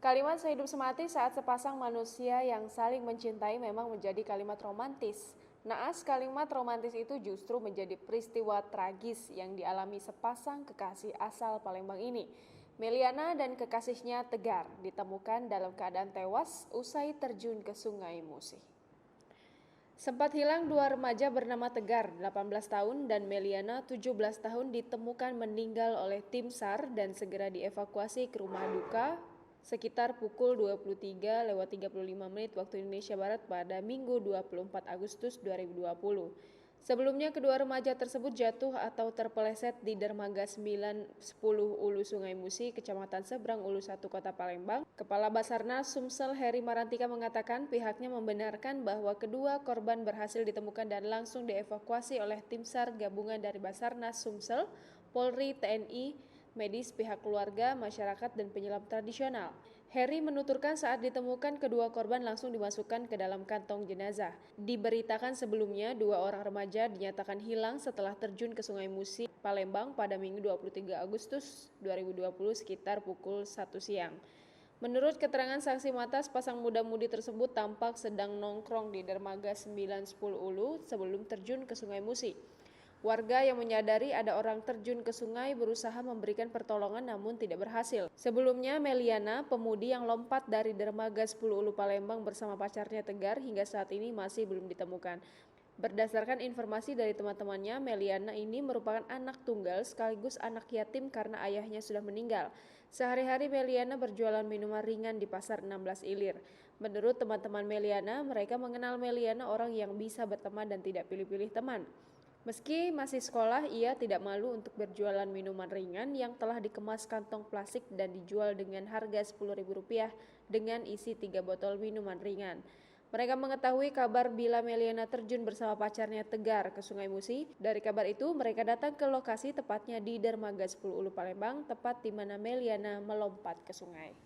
Kalimat sehidup semati saat sepasang manusia yang saling mencintai memang menjadi kalimat romantis. Naas kalimat romantis itu justru menjadi peristiwa tragis yang dialami sepasang kekasih asal Palembang ini. Meliana dan kekasihnya Tegar ditemukan dalam keadaan tewas usai terjun ke Sungai Musi. Sempat hilang dua remaja bernama Tegar, 18 tahun, dan Meliana, 17 tahun ditemukan meninggal oleh tim SAR dan segera dievakuasi ke rumah duka sekitar pukul 23.35 waktu Indonesia Barat pada Minggu 24 Agustus 2020. Sebelumnya kedua remaja tersebut jatuh atau terpeleset di dermaga 910 Ulu Sungai Musi, Kecamatan Seberang Ulu 1 Kota Palembang. Kepala Basarnas Sumsel Heri Marantika mengatakan pihaknya membenarkan bahwa kedua korban berhasil ditemukan dan langsung dievakuasi oleh tim SAR gabungan dari Basarnas Sumsel, Polri, TNI, medis, pihak keluarga, masyarakat, dan penyelam tradisional. Heri menuturkan saat ditemukan kedua korban langsung dimasukkan ke dalam kantong jenazah. Diberitakan sebelumnya dua orang remaja dinyatakan hilang setelah terjun ke Sungai Musi, Palembang pada Minggu 23 Agustus 2020 sekitar pukul 1 siang. Menurut keterangan saksi mata, sepasang muda-mudi tersebut tampak sedang nongkrong di dermaga 910 Ulu sebelum terjun ke Sungai Musi. Warga yang menyadari ada orang terjun ke sungai berusaha memberikan pertolongan namun tidak berhasil. Sebelumnya, Meliana, pemudi yang lompat dari dermaga 10 Ulu Palembang bersama pacarnya Tegar hingga saat ini masih belum ditemukan. Berdasarkan informasi dari teman-temannya, Meliana ini merupakan anak tunggal sekaligus anak yatim karena ayahnya sudah meninggal. Sehari-hari Meliana berjualan minuman ringan di pasar 16 Ilir. Menurut teman-teman Meliana, mereka mengenal Meliana orang yang bisa berteman dan tidak pilih-pilih teman. Meski masih sekolah, ia tidak malu untuk berjualan minuman ringan yang telah dikemas kantong plastik dan dijual dengan harga Rp10.000 dengan isi 3 botol minuman ringan. Mereka mengetahui kabar bila Meliana terjun bersama pacarnya Tegar ke Sungai Musi. Dari kabar itu, mereka datang ke lokasi tepatnya di dermaga 10 Ulu Palembang, tepat di mana Meliana melompat ke sungai.